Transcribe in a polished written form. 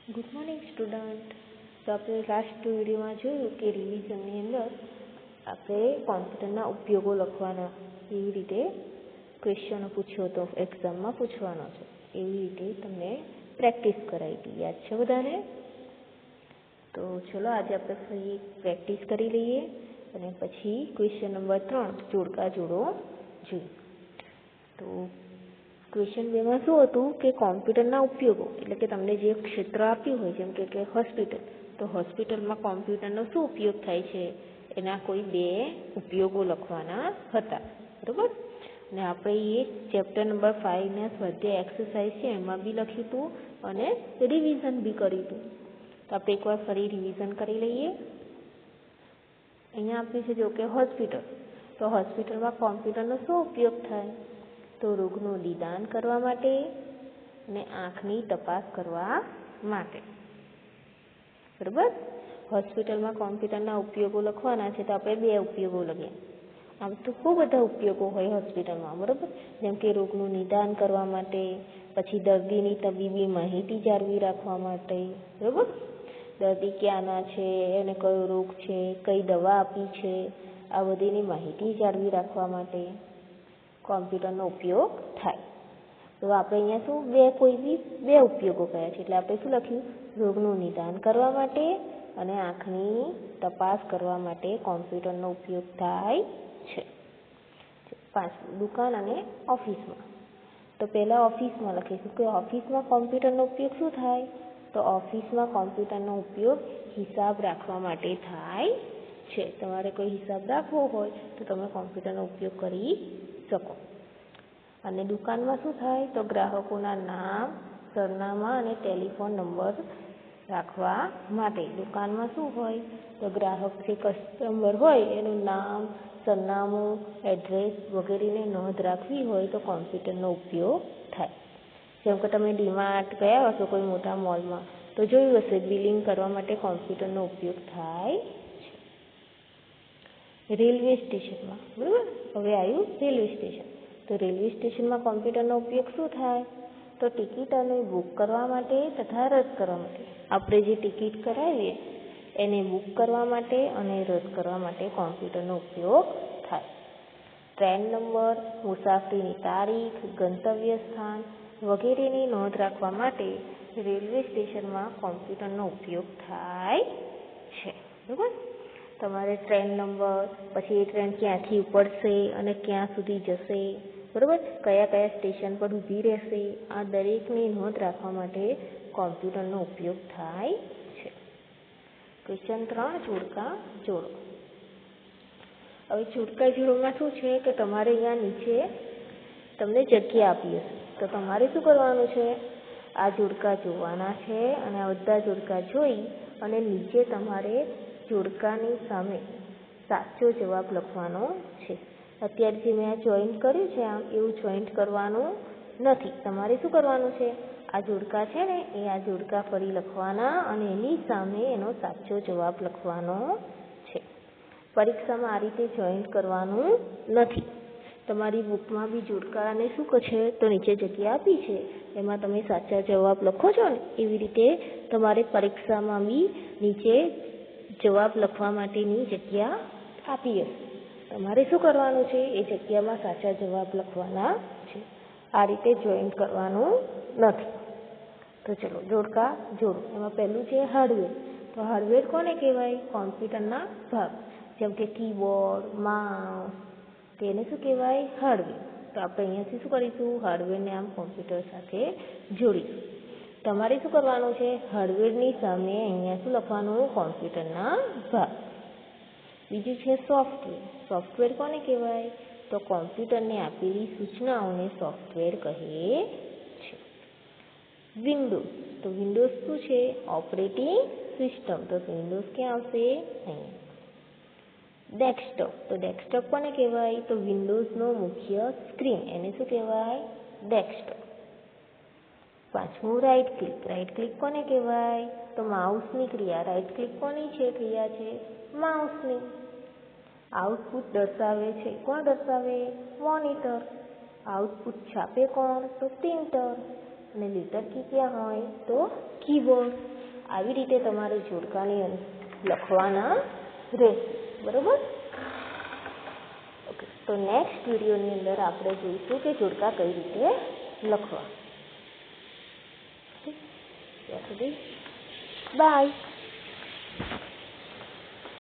Good morning student. તો આપણે last વિડીયોમાં જોયું કે રિવિઝનની અંદર આપણે કોમ્પ્યુટરના ઉપયોગો લખવાના, એવી રીતે ક્વેશ્ચનો પૂછ્યો હતો, એક્ઝામમાં પૂછવાનો છે, એવી રીતે તમને પ્રેક્ટિસ કરાવી હતી. યાદ છે બધાને? તો ચલો આજે આપણે ફરી પ્રેક્ટિસ કરી લઈએ અને પછી ક્વેશ્ચન નંબર 3 જોડકા જોડો જોઈએ. તો ક્વેશ્ચન 2માં શું હતું કે કોમ્પ્યુટરના ઉપયોગો, એટલે કે તમને જે ક્ષેત્ર આપ્યું હોય, જેમ કે હોસ્પિટલ, તો હોસ્પિટલમાં કોમ્પ્યુટરનો શું ઉપયોગ થાય છે, એના કોઈ 2 ઉપયોગો લખવાના હતા, બરાબર? અને આપણે એ ચેપ્ટર નંબર 5ના સ્વાધ્યાય એક્સરસાઇઝ છે એમાં બી લખ્યું હતું અને રિવિઝન બી કર્યું હતું. તો આપણે એકવાર ફરી રિવિઝન કરી લઈએ. અહીંયા આપ્યું છે જો કે હોસ્પિટલ, તો હોસ્પિટલમાં કોમ્પ્યુટરનો શું ઉપયોગ થાય? તો રોગનું નિદાન કરવા માટે અને આંખની તપાસ કરવા માટે, બરાબર? હોસ્પિટલમાં કોમ્પ્યુટરના ઉપયોગો લખવાના છે, તો આપણે 2 ઉપયોગો લખીએ. આમ તો ખૂબ બધા ઉપયોગો હોય હોસ્પિટલમાં, બરાબર? જેમ કે રોગનું નિદાન કરવા માટે, પછી દર્દીની તબીબી માહિતી જાળવી રાખવા માટે, બરાબર? દર્દી ક્યાંના છે, એને કયો રોગ છે, કઈ દવા આપી છે, આ બધીની માહિતી જાળવી રાખવા માટે કોમ્પ્યુટરનો ઉપયોગ થાય. તો આપણે અહીંયા શું કોઈ બી 2 ઉપયોગો કયા છે, એટલે આપણે શું લખ્યું? રોગનું નિદાન કરવા માટે અને આંખની તપાસ કરવા માટે કોમ્પ્યુટરનો ઉપયોગ થાય છે. 5 દુકાન અને ઓફિસમાં. તો પહેલાં ઓફિસમાં લખીશું કે ઓફિસમાં કોમ્પ્યુટરનો ઉપયોગ શું થાય? તો ઓફિસમાં કોમ્પ્યુટરનો ઉપયોગ હિસાબ રાખવા માટે થાય છે. તમારે કોઈ હિસાબ રાખવો હોય તો તમે કોમ્પ્યુટરનો ઉપયોગ કરી શકો. અને દુકાનમાં શું થાય? તો ગ્રાહકોના નામ, સરનામા અને ટેલિફોન નંબર રાખવા માટે. દુકાનમાં શું હોય? તો ગ્રાહક જે કસ્ટમર હોય એનું નામ, સરનામું, એડ્રેસ વગેરેની નોંધ રાખવી હોય તો કોમ્પ્યુટરનો ઉપયોગ થાય. જેમ કે તમે ડીમાર્ટ ગયા હશો કોઈ મોટા મોલમાં, તો જોયું હશે બિલિંગ કરવા માટે કોમ્પ્યુટરનો ઉપયોગ થાય છે. રેલવે સ્ટેશનમાં, બરાબર? હવે આવ્યું રેલવે સ્ટેશન. તો રેલવે સ્ટેશનમાં કોમ્પ્યુટરનો ઉપયોગ શું થાય? તો ટિકિટ અને બુક કરવા માટે તથા રદ કરવા માટે. આપણે જે ટિકિટ કરાવીએ એને બુક કરવા માટે અને રદ કરવા માટે કોમ્પ્યુટરનો ઉપયોગ થાય. ટ્રેન નંબર, મુસાફરીની તારીખ, ગંતવ્ય સ્થાન વગેરેની નોંધ રાખવા માટે રેલવે સ્ટેશનમાં કોમ્પ્યુટરનો ઉપયોગ થાય છે, બરાબર? તમારે ટ્રેન નંબર, પછી એ ટ્રેન ક્યાંથી ઉપડશે અને ક્યાં સુધી જશે, બરાબર? કયા કયા સ્ટેશન પર ઊભી રહેશે, આ દરેકની નોંધ રાખવા માટે કોમ્પ્યુટરનો ઉપયોગ થાય છે. ક્વેશ્ચન 3 જોડકા જોડો. હવે જોડકા જોડોમાં શું છે કે તમારે અહીંયા નીચે તમને જગ્યા આપી હશે, તો તમારે શું કરવાનું છે? આ જોડકા જોવાના છે અને આ બધા જોડકા જોઈ અને નીચે તમારે જોડકાની સામે સાચો જવાબ લખવાનો છે. અત્યારે જે મેં આ જોઈન્ટ કર્યું છે આમ એવું જોઈન્ટ કરવાનું નથી. તમારે શું કરવાનું છે? આ જોડકા છે ને એ આ જોડકા ફરી લખવાના અને એની સામે એનો સાચો જવાબ લખવાનો છે. પરીક્ષામાં આ રીતે જોઈન્ટ કરવાનું નથી. તમારી બુકમાં બી જોડકાને શું છે તો નીચે જગ્યા આપી છે, એમાં તમે સાચા જવાબ લખો છો ને, એવી રીતે તમારે પરીક્ષામાં બી નીચે જવાબ લખવા માટેની જગ્યા આપી હશે. તમારે શું કરવાનું છે? એ જગ્યામાં સાચા જવાબ લખવાના છે. આ રીતે જોઈન્ટ કરવાનું નથી. તો ચલો જોડકા જોડો. એમાં પહેલું છે હાર્ડવેર. તો હાર્ડવેર કોને કહેવાય? કોમ્પ્યુટરના ભાગ, જેમ કે કીબોર્ડ, માઉસ, તેને શું કહેવાય? હાર્ડવેર. તો આપણે અહીંયાથી શું કરીશું? હાર્ડવેરને આમ કોમ્પ્યુટર સાથે જોડીશું. તમારે શું કરવાનું છે? હાર્ડવેરની સામે અહીંયા શું લખવાનું? કોમ્પ્યુટરના ભાગ. બીજું છે સોફ્ટવેર. સોફ્ટવેર કોને કહેવાય? તો કોમ્પ્યુટરને આપેલી સૂચનાઓને સોફ્ટવેર કહે છે. વિન્ડોઝ. તો વિન્ડોઝ શું છે? Operating system. તો વિન્ડોઝ ક્યાં આવશે? અહીંયા. ડેસ્કટોપ. તો ડેસ્કટોપ કોને કહેવાય? તો વિન્ડોઝનો મુખ્ય સ્ક્રીન, એને શું કહેવાય? ડેસ્કટોપ. 5મું રાઈટ ક્લિક. રાઈટ ક્લિક કોને કહેવાય? તો માઉસની ક્રિયા. રાઈટ ક્લિક કોની છે? ક્રિયા છે માઉસની. આઉટપુટ દર્શાવે છે, કોણ દર્શાવે? મોનિટર. આઉટપુટ છાપે કોણ? તો પ્રિન્ટર. અને લેટર કી ક્યાં હોય? તો કીબોર્ડ. આવી રીતે તમારે જોડકાની લખવાના રહેશે. બરાબર? ઓકે, તો નેક્સ્ટ વિડીયોની અંદર આપણે જોઈશું કે જોડકા કઈ રીતે લખવા. ત્યાં સુધી બાય.